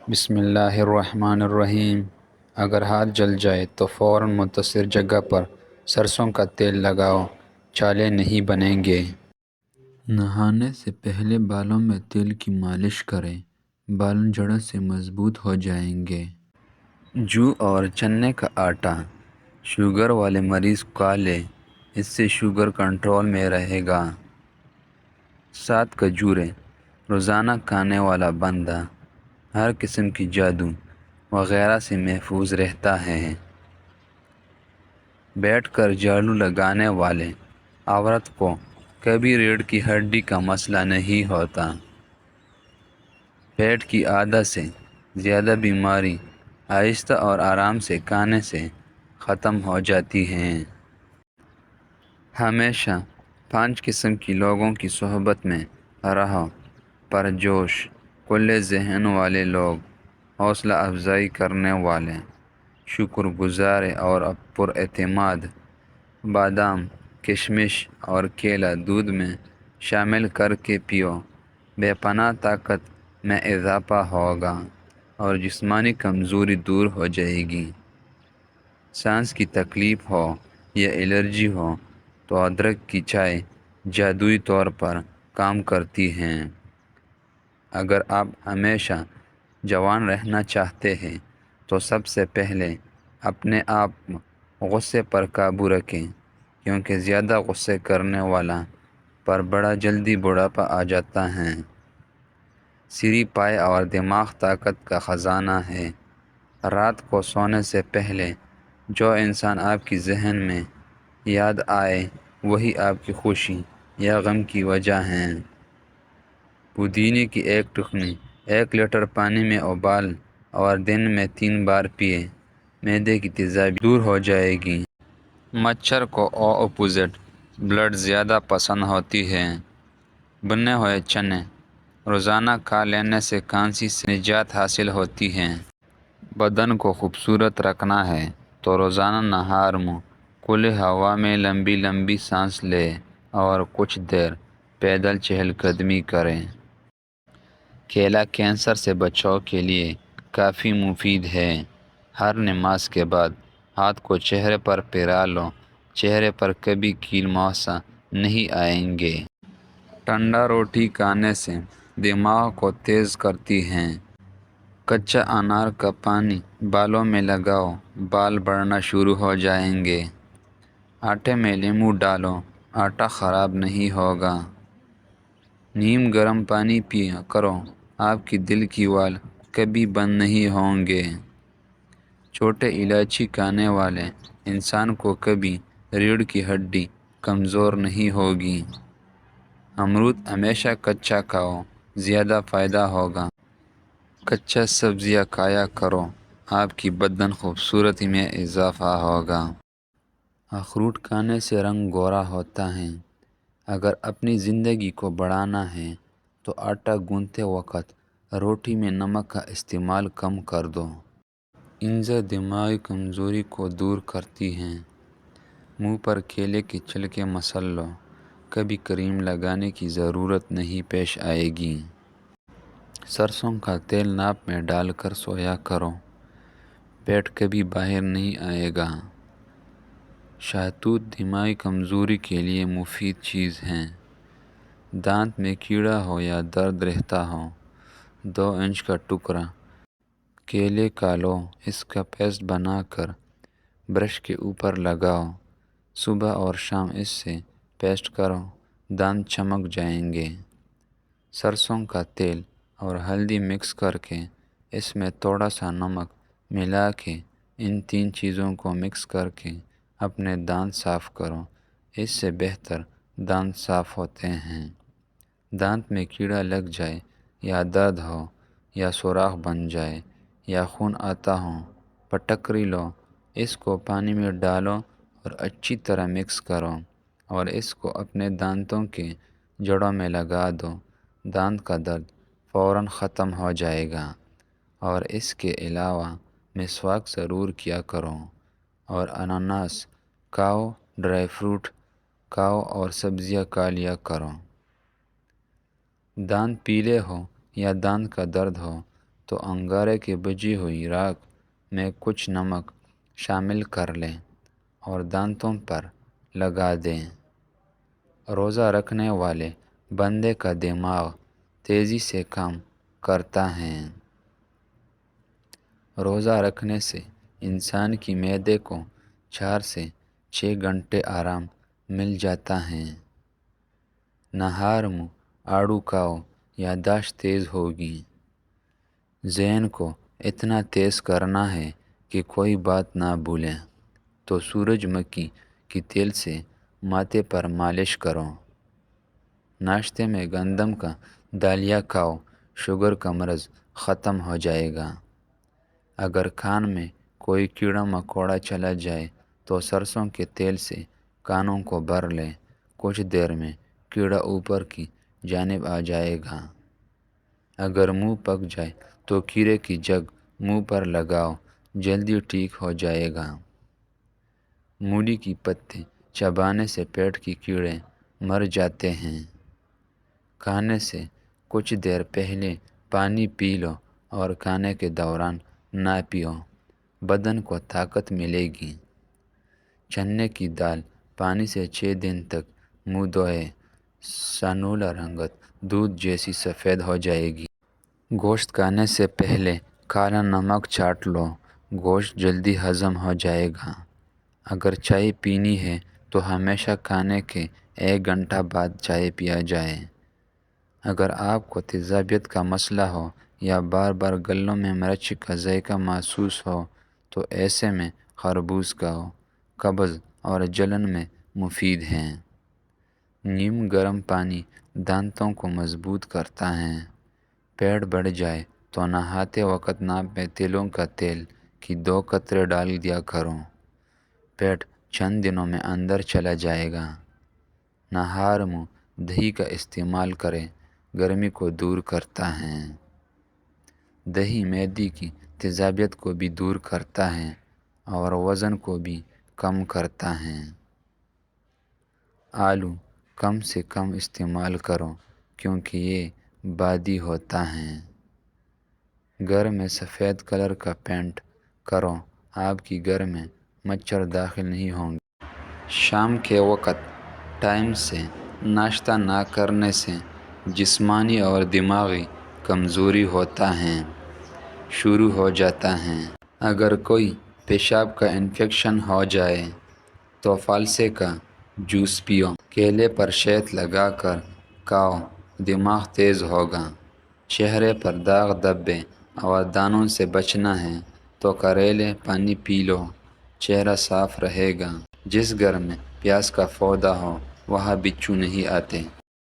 بسم اللہ الرحمن الرحیم۔ اگر ہاتھ جل جائے تو فوراً متاثر جگہ پر سرسوں کا تیل لگاؤ، چھالے نہیں بنیں گے۔ نہانے سے پہلے بالوں میں تیل کی مالش کریں، بال جڑ سے مضبوط ہو جائیں گے۔ جو اور چنے کا آٹا شوگر والے مریض کھا لے، اس سے شوگر کنٹرول میں رہے گا۔ 7 کھجوریں روزانہ کھانے والا بندہ ہر قسم کی جادو وغیرہ سے محفوظ رہتا ہے۔ بیٹھ کر جھاڑو لگانے والے عورت کو کبھی ریڑھ کی ہڈی کا مسئلہ نہیں ہوتا۔ پیٹ کی آدھا سے زیادہ بیماری آہستہ اور آرام سے کھانے سے ختم ہو جاتی ہیں۔ ہمیشہ 5 قسم کی لوگوں کی صحبت میں رہو: پرجوش، کھلے ذہن والے لوگ، حوصلہ افزائی کرنے والے، شکر گزار اور پر اعتماد۔ بادام، کشمش اور کیلا دودھ میں شامل کر کے پیو، بے پناہ طاقت میں اضافہ ہوگا اور جسمانی کمزوری دور ہو جائے گی۔ سانس کی تکلیف ہو یا الرجی ہو تو ادرک کی چائے جادوئی طور پر کام کرتی ہے۔ اگر آپ ہمیشہ جوان رہنا چاہتے ہیں تو سب سے پہلے اپنے آپ غصے پر قابو رکھیں، کیونکہ زیادہ غصے کرنے والا پر بڑا جلدی بڑھاپا آ جاتا ہے۔ سری پائے اور دماغ طاقت کا خزانہ ہے۔ رات کو سونے سے پہلے جو انسان آپ کی ذہن میں یاد آئے وہی آپ کی خوشی یا غم کی وجہ ہے۔ پودینے کی ایک ٹخنی 1 لیٹر پانی میں ابال اور دن میں 3 بار پیے، معدے کی تیزابی دور ہو جائے گی۔ مچھر کو او اپوزٹ بلڈ زیادہ پسند ہوتی ہے۔ بھنے ہوئے چنے روزانہ کھا لینے سے کھانسی سے نجات حاصل ہوتی ہے۔ بدن کو خوبصورت رکھنا ہے تو روزانہ نہار منہ کھلی ہوا میں لمبی لمبی سانس لیں اور کچھ دیر پیدل چہل قدمی کریں۔ کیلا کینسر سے بچاؤ کے لیے کافی مفید ہے۔ ہر نماز کے بعد ہاتھ کو چہرے پر پھیرا لو، چہرے پر کبھی کیل ماسا نہیں آئیں گے۔ ٹھنڈا روٹی کھانے سے دماغ کو تیز کرتی ہے۔ کچا انار کا پانی بالوں میں لگاؤ، بال بڑھنا شروع ہو جائیں گے۔ آٹے میں لیموں ڈالو، آٹا خراب نہیں ہوگا۔ نیم گرم پانی پیا کرو، آپ کی دل کی وال کبھی بند نہیں ہوں گے۔ چھوٹے الائچی کھانے والے انسان کو کبھی ریڑھ کی ہڈی کمزور نہیں ہوگی۔ امرود ہمیشہ کچا کھاؤ، زیادہ فائدہ ہوگا۔ کچا سبزیاں کھایا کرو، آپ کی بدن خوبصورتی میں اضافہ ہوگا۔ اخروٹ کھانے سے رنگ گورا ہوتا ہے۔ اگر اپنی زندگی کو بڑھانا ہے تو آٹا گوندھتے وقت روٹی میں نمک کا استعمال کم کر دو۔ انجیر دماغی کمزوری کو دور کرتی ہے۔ منہ پر کیلے کے چھلکے مسل لو، کبھی کریم لگانے کی ضرورت نہیں پیش آئے گی۔ سرسوں کا تیل ناک میں ڈال کر سویا کرو، پیٹ کبھی باہر نہیں آئے گا۔ شہتوت دماغی کمزوری کے لیے مفید چیز ہے۔ دانت میں کیڑا ہو یا درد رہتا ہو، 2 انچ کا ٹکڑا کیلے کا لو، اس کا پیسٹ بنا کر برش کے اوپر لگاؤ، صبح اور شام اس سے پیسٹ کرو، دانت چمک جائیں گے۔ سرسوں کا تیل اور ہلدی مکس کر کے اس میں تھوڑا سا نمک ملا کے ان 3 چیزوں کو مکس کر کے اپنے دانت صاف کرو، اس سے بہتر دانت صاف ہوتے ہیں۔ دانت میں کیڑا لگ جائے یا درد ہو یا سوراخ بن جائے یا خون آتا ہو، پٹکری لو، اس کو پانی میں ڈالو اور اچھی طرح مکس کرو اور اس کو اپنے دانتوں کے جڑوں میں لگا دو، دانت کا درد فوراً ختم ہو جائے گا۔ اور اس کے علاوہ مسواک ضرور کیا کرو اور اناناس کھاؤ، ڈرائی فروٹ کھاؤ اور سبزیاں کھا لیا کرو۔ دانت پیلے ہو یا دانت کا درد ہو تو انگارے کی بجھی ہوئی راکھ میں کچھ نمک شامل کر لیں اور دانتوں پر لگا دیں۔ روزہ رکھنے والے بندے کا دماغ تیزی سے کام کرتا ہے۔ روزہ رکھنے سے انسان کی معدے کو 4 سے 6 گھنٹے آرام مل جاتا ہے۔ نہار منہ آڑو کھاؤ، یادداشت تیز ہوگی۔ ذہن کو اتنا تیز کرنا ہے کہ کوئی بات نہ بھولیں تو سورج مکھی کی تیل سے ماتھے پر مالش کرو۔ ناشتے میں گندم کا دالیہ کھاؤ، شوگر کا مرض ختم ہو جائے گا۔ اگر کان میں کوئی کیڑا مکوڑا چلا جائے تو سرسوں کے تیل سے کانوں کو بھر لیں، کچھ دیر میں کیڑا اوپر کی جانب آ جائے گا۔ اگر منہ پک جائے تو کیڑے کی جگ منہ پر لگاؤ، جلدی ٹھیک ہو جائے گا۔ مولی کی پتے چبانے سے پیٹ کے کیڑے مر جاتے ہیں۔ کھانے سے کچھ دیر پہلے پانی پی لو اور کھانے کے دوران نہ پیو، بدن کو طاقت ملے گی۔ چنے کی دال پانی سے 6 دن تک منہ دھوئے، سانولا رنگت دودھ جیسی سفید ہو جائے گی۔ گوشت کھانے سے پہلے کالا نمک چاٹ لو، گوشت جلدی ہضم ہو جائے گا۔ اگر چائے پینی ہے تو ہمیشہ کھانے کے 1 گھنٹہ بعد چائے پیا جائے۔ اگر آپ کو تیزابیت کا مسئلہ ہو یا بار بار گلوں میں مرچ کا ذائقہ محسوس ہو تو ایسے میں خربوز کھاؤ، قبض اور جلن میں مفید ہے۔ نیم گرم پانی دانتوں کو مضبوط کرتا ہے۔ پیٹ بڑھ جائے تو نہاتے وقت ناک میں تلوں کا تیل کی 2 قطرے ڈال دیا کرو، پیٹ چند دنوں میں اندر چلا جائے گا۔ نہار منہ دہی کا استعمال کریں، گرمی کو دور کرتا ہے۔ دہی معدے کی تیزابیت کو بھی دور کرتا ہے اور وزن کو بھی کم کرتا ہے۔ آلو کم سے کم استعمال کرو کیونکہ یہ بادی ہوتا ہے۔ گھر میں سفید کلر کا پینٹ کرو، آپ کی گھر میں مچھر داخل نہیں ہوں گے۔ شام کے وقت ٹائم سے ناشتہ نہ کرنے سے جسمانی اور دماغی کمزوری ہوتا ہے، شروع ہو جاتا ہے۔ اگر کوئی پیشاب کا انفیکشن ہو جائے تو فالسے کا جوس پیو، کیلے پر شہد لگا کر کھاؤ، دماغ تیز ہوگا۔ چہرے پر داغ دھبے اور دانوں سے بچنا ہے تو کریلے پانی پی لو، چہرہ صاف رہے گا۔ جس گھر میں پیاز کا پودا ہو وہاں بچھو نہیں آتے۔